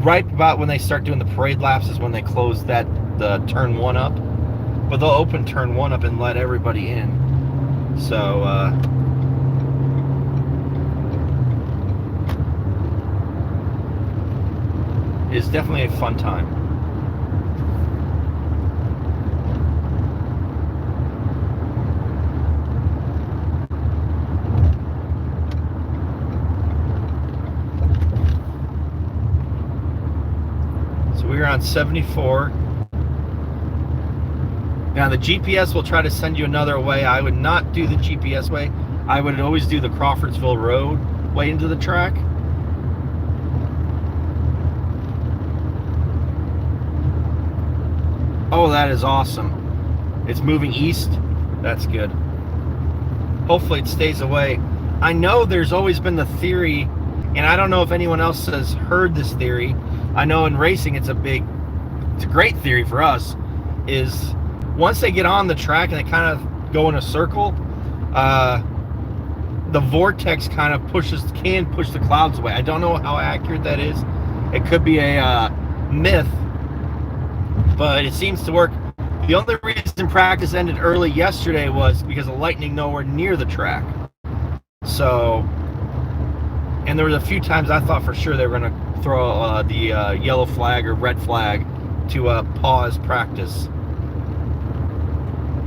right about when they start doing the parade laps is when they close the turn 1 up. But they'll open turn 1 up and let everybody in. So it's definitely a fun time. So we're on 74. Now the GPS will try to send you another way. I would not do the GPS way. I would always do the Crawfordsville Road way into the track. Oh, that is awesome. It's moving east. That's good. Hopefully it stays away. I know there's always been the theory, and I don't know if anyone else has heard this theory. I know in racing it's a great theory for us, is once they get on the track and they kind of go in a circle, the vortex kind of can push the clouds away. I don't know how accurate that is. It could be a myth, but it seems to work. The only reason practice ended early yesterday was because of lightning nowhere near the track. So, and there was a few times I thought for sure they were going to throw the yellow flag or red flag to pause practice.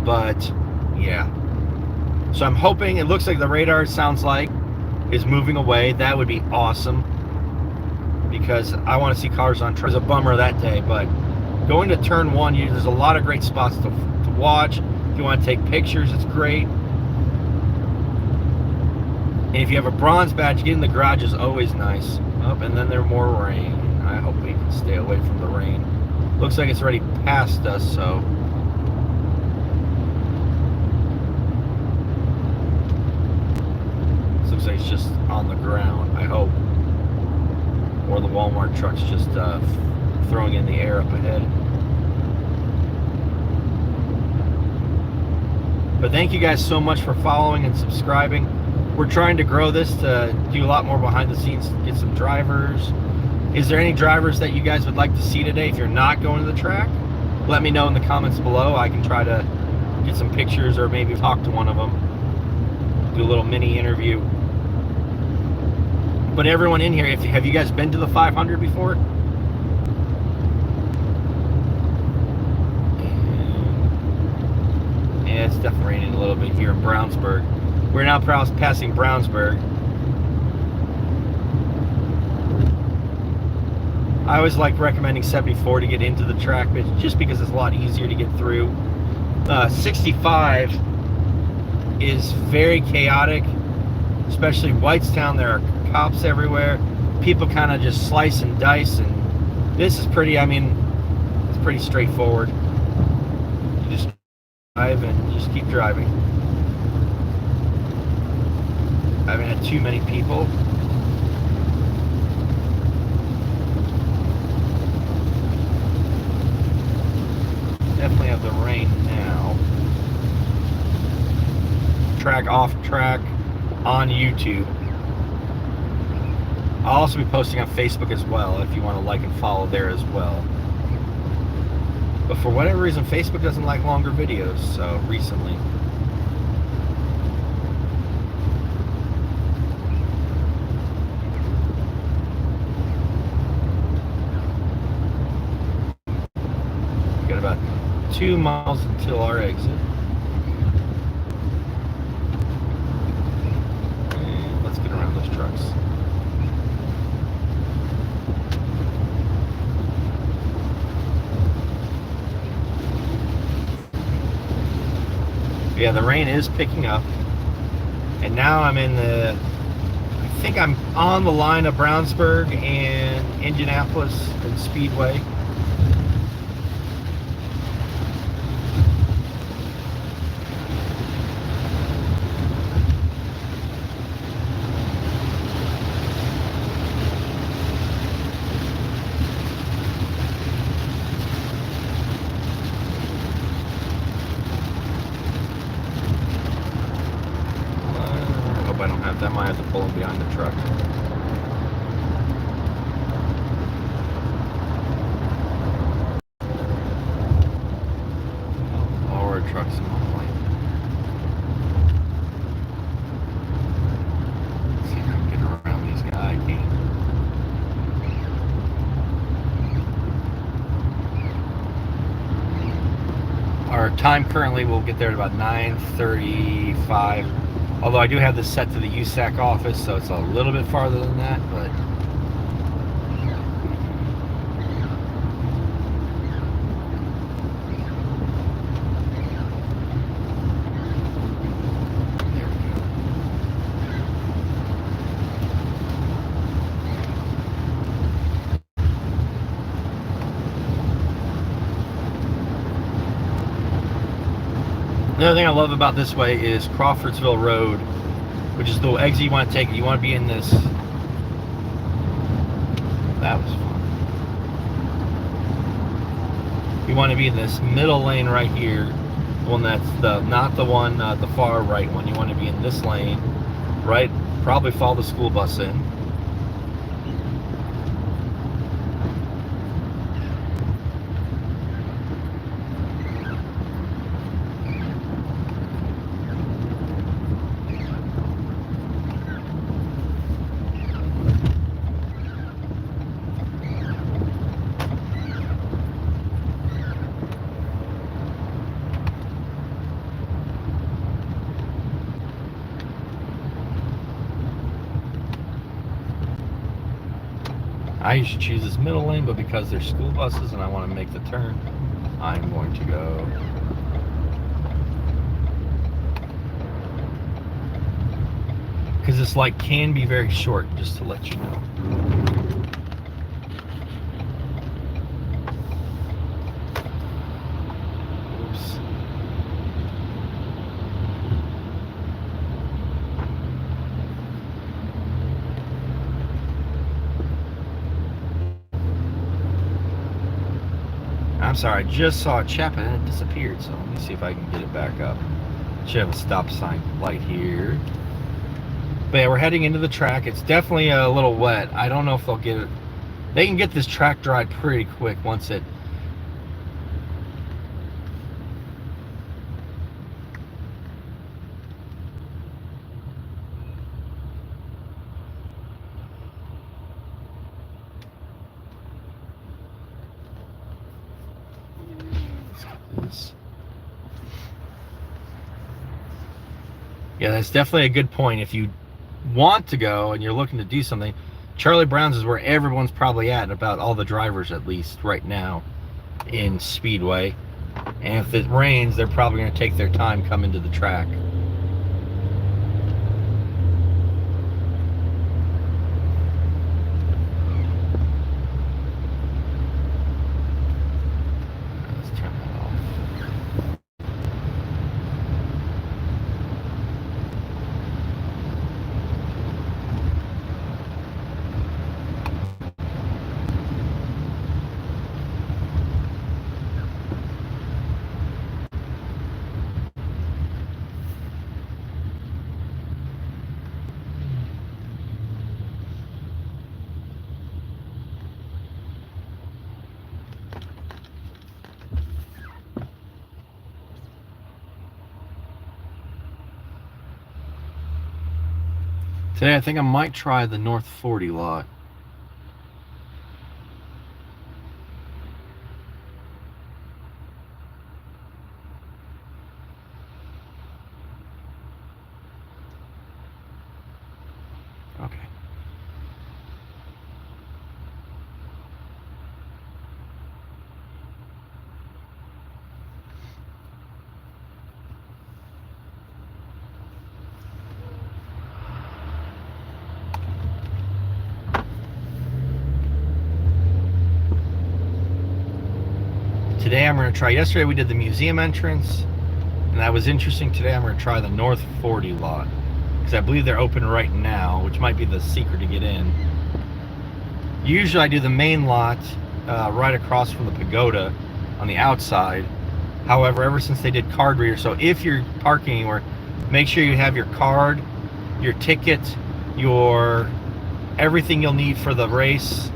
But yeah, so I'm hoping, it looks like the radar, sounds like, is moving away. That would be awesome, because I want to see cars on track. It was a bummer that day, but going to turn 1, there's a lot of great spots to watch. If you want to take pictures, it's great. And if you have a bronze badge, getting in the garage is always nice. Oh, and then there's more rain. I hope we can stay away from the rain. Looks like it's already past us, so looks like it's just on the ground, I hope. Or the Walmart truck's just throwing in the air up ahead. But thank you guys so much for following and subscribing. We're trying to grow this to do a lot more behind the scenes, get some drivers. Is there any drivers that you guys would like to see today? If you're not going to the track, let me know in the comments below. I can try to get some pictures or maybe talk to one of them, do a little mini interview. But everyone in here, have you guys been to the 500 before? Yeah, it's definitely raining a little bit here in Brownsburg. We're now passing Brownsburg. I always like recommending 74 to get into the track, but just because it's a lot easier to get through. 65 is very chaotic, especially Whitestown. There are cops everywhere. People kind of just slice and dice, and this is pretty, I mean, it's pretty straightforward. You just drive and just keep driving. I haven't had too many people. Definitely have the rain now. Track off track on YouTube. I'll also be posting on Facebook as well if you want to like and follow there as well. But for whatever reason, Facebook doesn't like longer videos, so recently. Got about 2 miles until our exit. And let's get around those trucks. Yeah, the rain is picking up. And now I'm in I think I'm on the line of Brownsburg and Indianapolis and Speedway. I don't have that. I might have to pull him behind the truck. Our time currently, we'll get there at about 9:35. Although I do have this set to the USAC office, so it's a little bit farther than that, but another thing I love about this way is Crawfordsville Road, which is the exit you want to take. You want to be in this. That was fun. You want to be in this middle lane right here. The one that's not the one, the far right one. You want to be in this lane, right? Probably follow the school bus in. I usually choose this middle lane, but because there's school buses and I want to make the turn, I'm going to go. Because this light can be very short, just to let you know. Oops. I'm sorry, I just saw a chap and it disappeared, so let me see if I can get it back up. Should have a stop sign light here. But yeah, we're heading into the track. It's definitely a little wet. I don't know if they'll get it. They can get this track dried pretty quick once it. Yeah, that's definitely a good point. If you want to go and you're looking to do something, Charlie Brown's is where everyone's probably at, about all the drivers at least right now in Speedway. And if it rains, they're probably going to take their time coming to the track. Today, I think I might try the North 40 lot. Okay. Today I'm going to try, yesterday we did the museum entrance, and that was interesting. Today I'm going to try the North 40 lot, because I believe they're open right now, which might be the secret to get in. Usually I do the main lot right across from the pagoda on the outside. However, ever since they did card reader, so if you're parking anywhere, make sure you have your card, your ticket, your everything you'll need for the race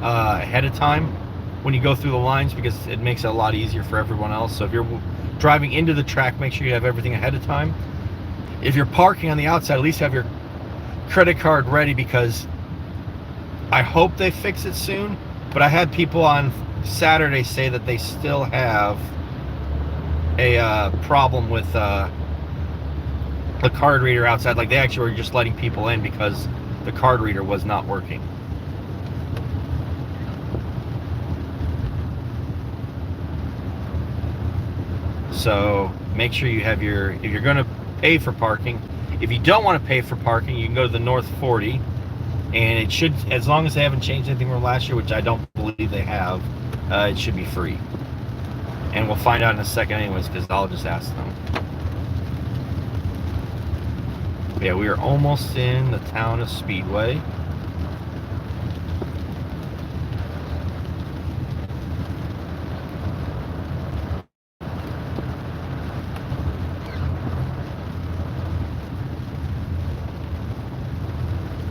ahead of time when you go through the lines, because it makes it a lot easier for everyone else. So if you're driving into the track, make sure you have everything ahead of time. If you're parking on the outside, at least have your credit card ready, because I hope they fix it soon. But I had people on Saturday say that they still have a problem with the card reader outside. Like, they actually were just letting people in because the card reader was not working. So make sure you have your, if you're going to pay for parking, if you don't want to pay for parking, you can go to the North 40, and it should, as long as they haven't changed anything from last year, which I don't believe they have, it should be free. And we'll find out in a second anyways, because I'll just ask them. But yeah, we are almost in the town of Speedway.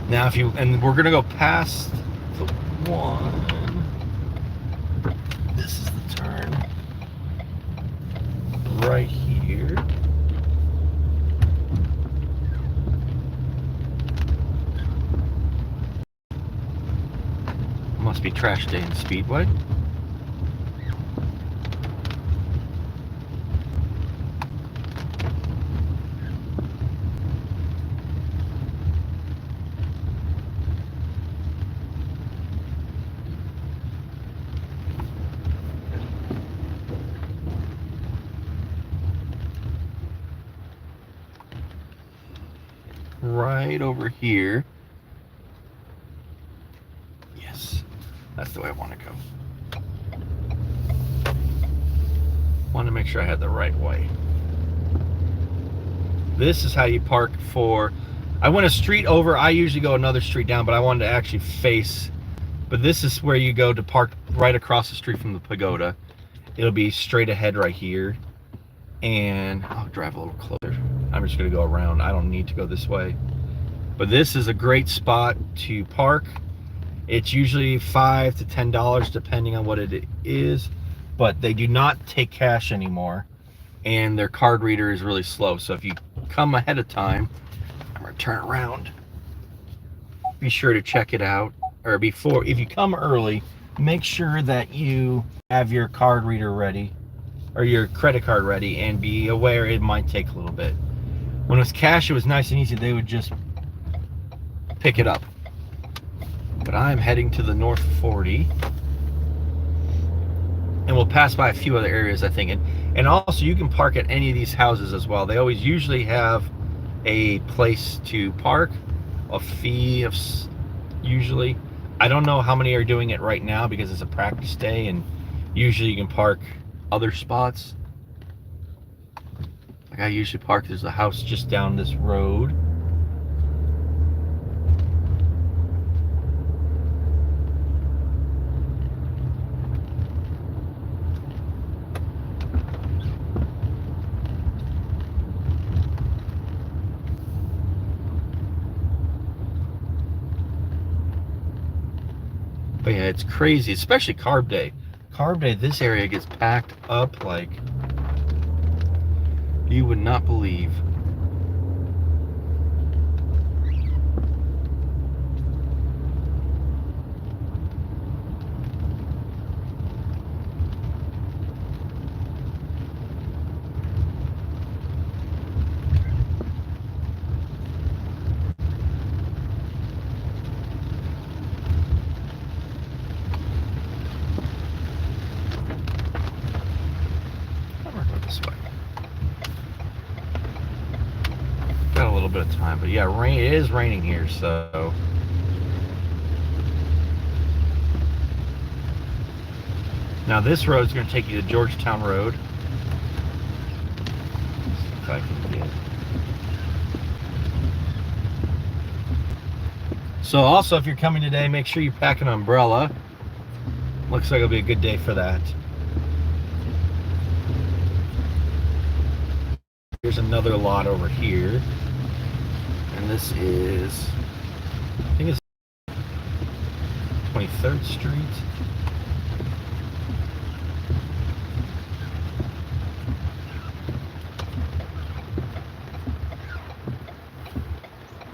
Now, if you, and we're gonna go past the one. This is the turn right here. Must be trash day in Speedway. Right over here. Yes, that's the way I want to go. Want to make sure I had the right way. This is how you park for, I went a street over, I usually go another street down, but I wanted to actually face, but this is where you go to park right across the street from the pagoda. It'll be straight ahead right here. And I'll drive a little closer. I'm just going to go around. I don't need to go this way. But this is a great spot to park. It's usually $5 to $10 depending on what it is. But they do not take cash anymore. And their card reader is really slow. So if you come ahead of time, I'm going to turn around. Be sure to check it out. Or before, if you come early, make sure that you have your card reader ready. Or your credit card ready, and be aware it might take a little bit. When it was cash, it was nice and easy. They would just pick it up. But I'm heading to the North 40, and we'll pass by a few other areas, I think. And also, you can park at any of these houses as well. They always usually have a place to park, a fee of usually. I don't know how many are doing it right now because it's a practice day, and usually you can park other spots. Like I usually park, there's a house just down this road. But yeah, it's crazy, especially carb day. Carb day, this area gets packed up like you would not believe. Got a little bit of time, but yeah, rain. It is raining here, so now this road is going to take you to Georgetown Road. Let's see if I can get. So also, if you're coming today, make sure you pack an umbrella. Looks like it'll be a good day for that. Here's another lot over here. And this is, I think it's 23rd Street.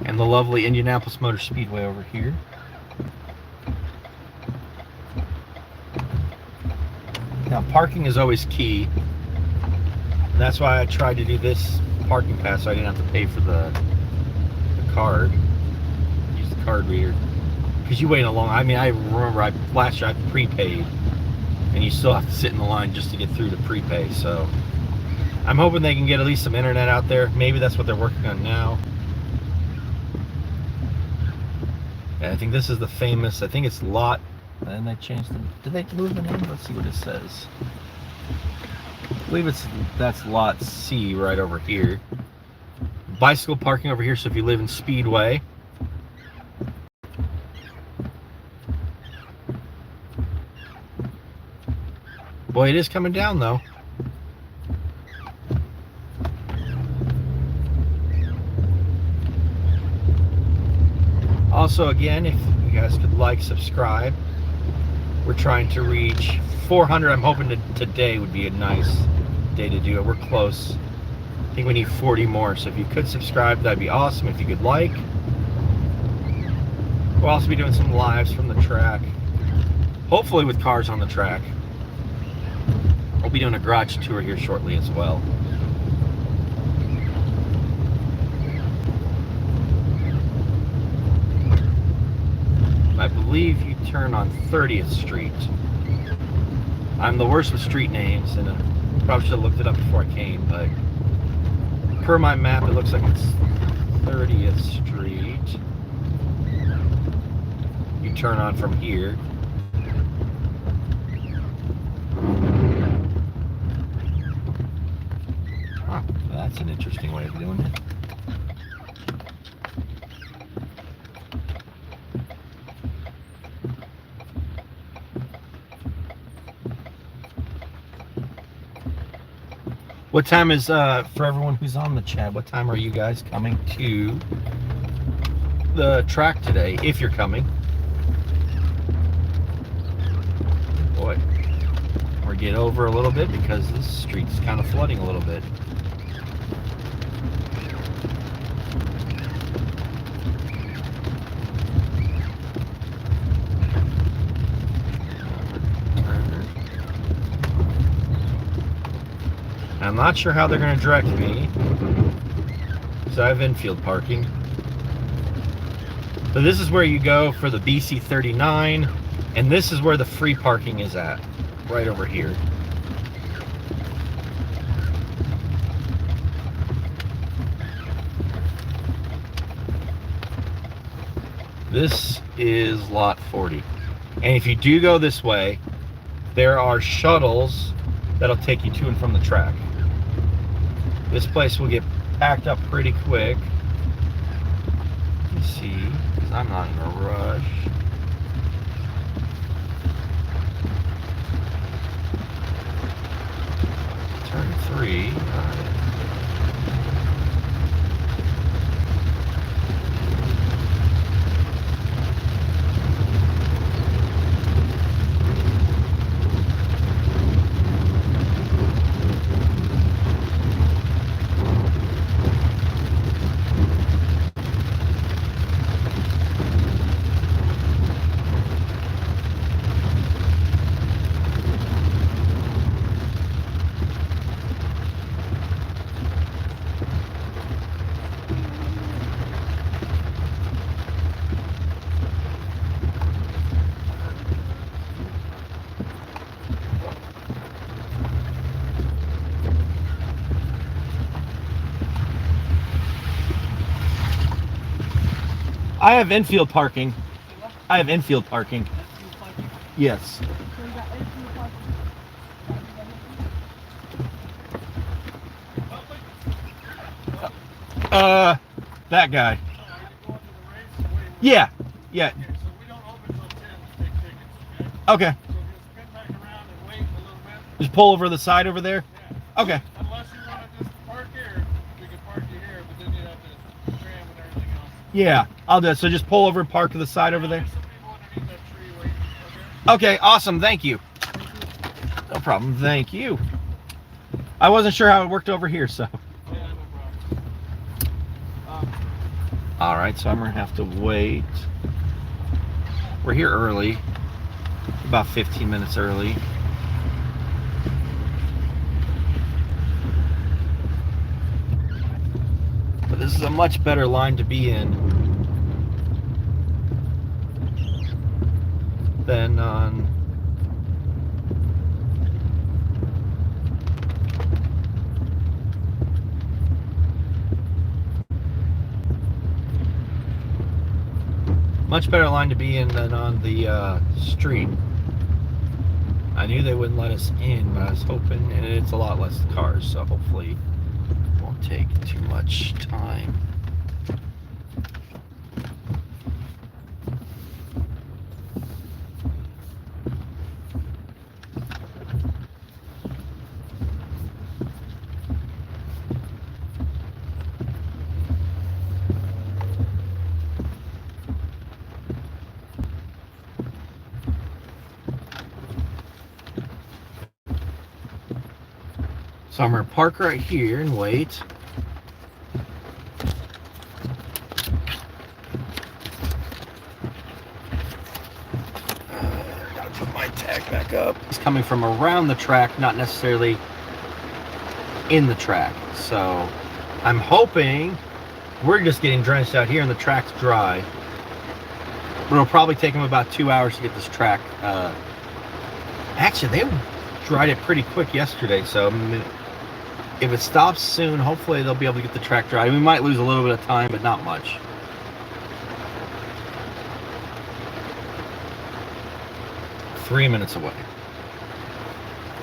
And the lovely Indianapolis Motor Speedway over here. Now, parking is always key. And that's why I tried to do this parking pass so I didn't have to pay for the card. Use the card reader. Because you wait a long... I mean, I remember last year I prepaid. And you still have to sit in the line just to get through to prepay. So I'm hoping they can get at least some internet out there. Maybe that's what they're working on now. Yeah, I think this is the famous... I think it's lot... And they changed the... Did they move the name? Let's see what it says. I believe that's lot C right over here. Bicycle parking over here, so if you live in Speedway. Boy, it is coming down though. Also, again, if you guys could like, subscribe. We're trying to reach 400. I'm hoping today would be a nice day to do it. We're close. I think we need 40 more. So if you could subscribe, that'd be awesome. If you could like. We'll also be doing some lives from the track. Hopefully with cars on the track. We'll be doing a garage tour here shortly as well. I believe you turn on 30th Street. I'm the worst with street names, and I probably should have looked it up before I came, but per my map, it looks like it's 30th Street. You turn on from here. Huh, that's an interesting way of doing it. What time is, for everyone who's on the chat, what time are you guys coming to the track today, if you're coming? Boy, or get over a little bit because this street's kind of flooding a little bit. I'm not sure how they're going to direct me, so I have infield parking. So this is where you go for the BC 39, and this is where the free parking is at, right over here. This is lot 40. And if you do go this way, there are shuttles that'll take you to and from the track. This place will get packed up pretty quick. Let me see, because I'm not in a rush. Turn 3. I have infield parking. I have infield parking. Yes. That guy. Yeah. Yeah. Okay. Just pull over the side over there? Okay. Unless you want to just park here, we can park you here, but then you have to tram and everything else. Yeah, I'll do it. So just pull over and park to the side over there? There's some people underneath that tree waiting, okay? Okay, awesome. Thank you. No problem. Thank you. I wasn't sure how it worked over here, so. Yeah, no problem. All right, so I'm going to have to wait. We're here early, about 15 minutes early. This is a much better line to be in than on much better line to be in than on the street. I knew they wouldn't let us in, but I was hoping, and it's a lot less cars, so hopefully it won't take too much time. So I'm going to park right here and wait. Gotta put my tag back up. It's coming from around the track, not necessarily in the track. So I'm hoping we're just getting drenched out here and the track's dry. But it'll probably take them about 2 hours to get this track. Actually, they dried it pretty quick yesterday, so if it stops soon, hopefully they'll be able to get the track dry. We might lose a little bit of time, but not much. Three minutes away.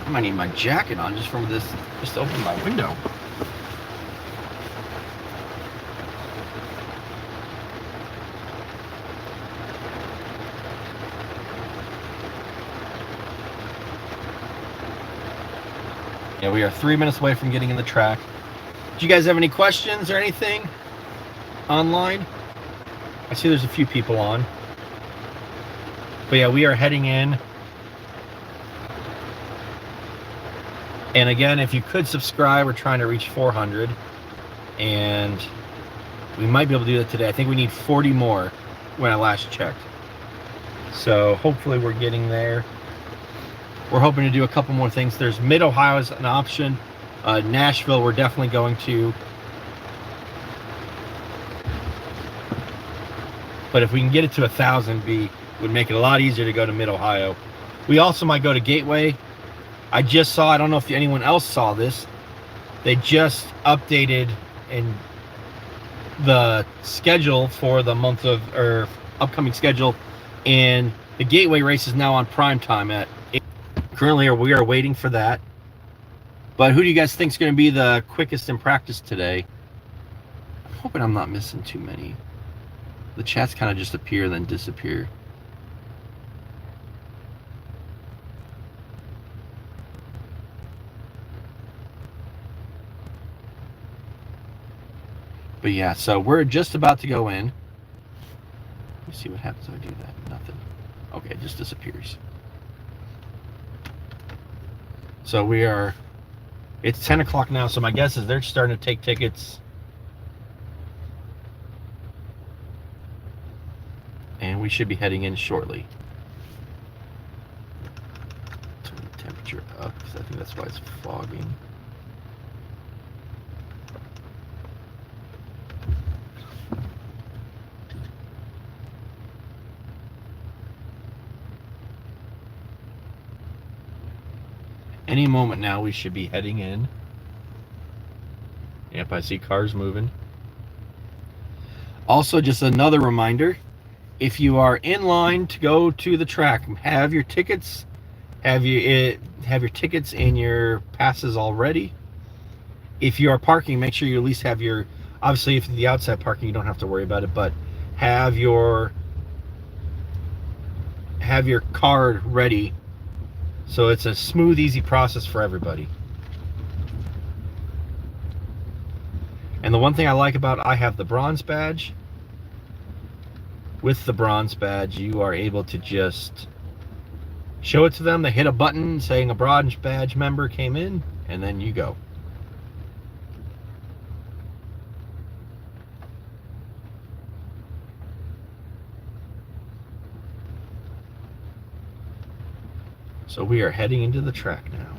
I might need my jacket on just from this, just to open my window. Yeah, we are 3 minutes away from getting in the track. Do you guys have any questions or anything online? I see there's a few people on. But yeah, we are heading in. And again, if you could subscribe, we're trying to reach 400. And we might be able to do that today. I think we need 40 more when I last checked. So hopefully we're getting there. We're hoping to do a couple more things. There's Mid-Ohio as an option. Nashville, we're definitely going to. But if we can get it to 1,000, would make it a lot easier to go to Mid-Ohio. We also might go to Gateway. I just saw, I don't know if anyone else saw this, they just updated in the schedule for the month of, or upcoming schedule, and the Gateway race is now on prime time at 8. Currently, we are waiting for that. But who do you guys think is going to be the quickest in practice today? I'm hoping I'm not missing too many. The chats kind of just appear and then disappear. But yeah, so we're just about to go in. Let me see what happens if I do that. Nothing. Okay, it just disappears. So we are, it's 10 o'clock now, so my guess is they're starting to take tickets. And we should be heading in shortly. Turn the temperature up, because I think that's why it's fogging. Any moment now we should be heading in. Yep, I see cars moving. Also, just another reminder, if you are in line to go to the track, have your tickets, have your tickets and your passes already. If you are parking, make sure you at least have your, obviously if the outside parking you don't have to worry about it, but have your card ready. So it's a smooth, easy process for everybody. And the one thing I like about, I have the bronze badge. With the bronze badge, you are able to just show it to them. They hit a button saying a bronze badge member came in, and then you go. So we are heading into the track now.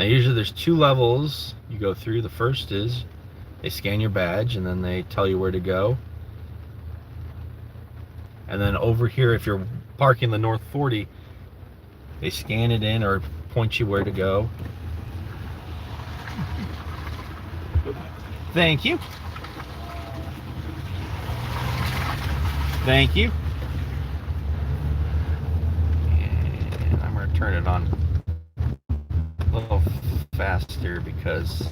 Now usually there's 2 levels you go through. The first is they scan your badge and then they tell you where to go. And then over here, if you're parking the North 40, they scan it in or point you where to go. Thank you. Thank you. And I'm going to turn it on a little faster because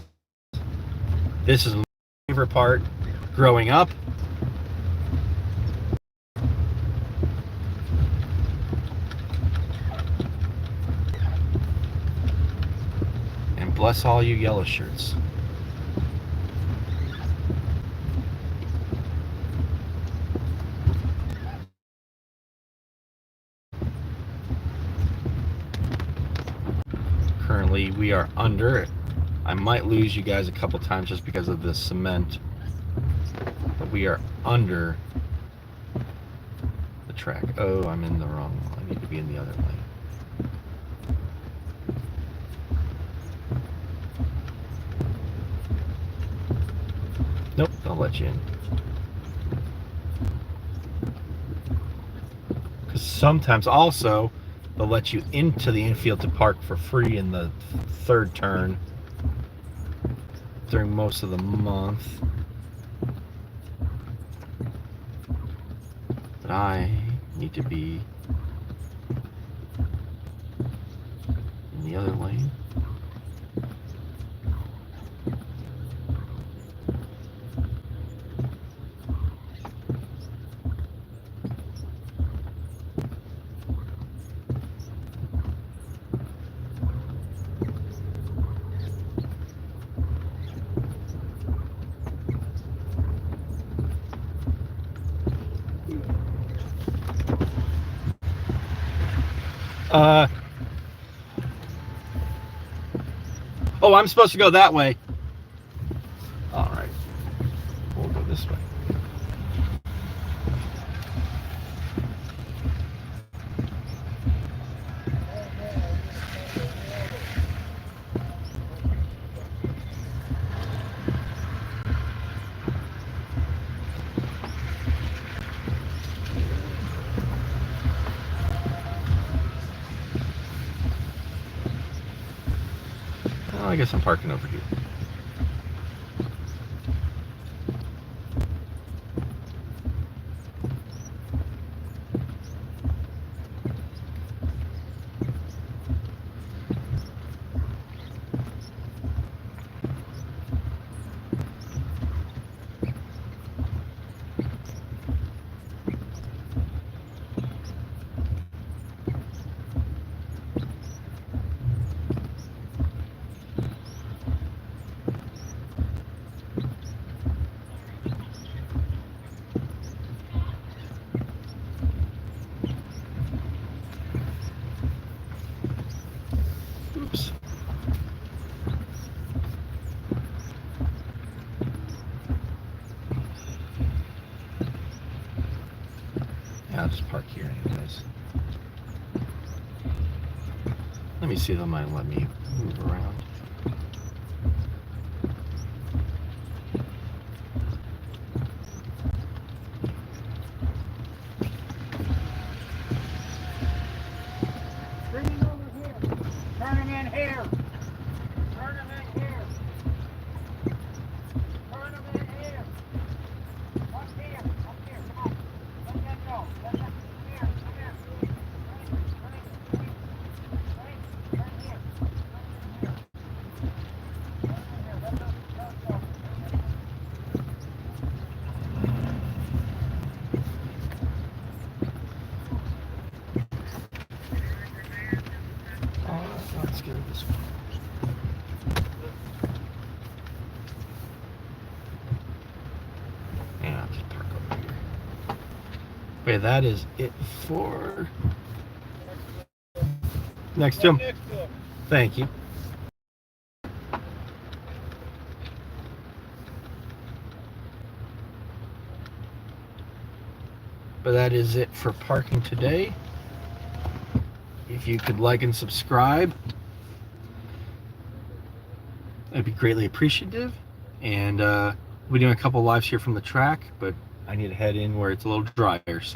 this is my favorite part growing up. And bless all you yellow shirts. Currently we are under. I might lose you guys a couple times just because of the cement, but we are under the track. Oh, I'm in the wrong one. I need to be in the other lane. Nope, don't let you in. Because sometimes also they'll let you into the infield to park for free in the 3rd turn during most of the month. But I need to be in the other lane. Oh, I'm supposed to go that way. All right. We'll go this way. Oh, I guess I'm parking over here. Oops. Yeah, I'll just park here anyways. Let me see if they might let me move around. Bring him over here. Turn him in here. Turn him in here. Turn him in here. Up here. Up here. Come on. Let that go. Let that come here. Come here. Turn here. Turn here. Let that go. Oh, let's go this way. Yeah, I'll just park over here. Okay, that is it for next to him. Next to him. Thank you. But that is it for parking today. If you could like and subscribe, I'd be greatly appreciative. And we're doing a couple lives here from the track, but I need to head in where it's a little drier. So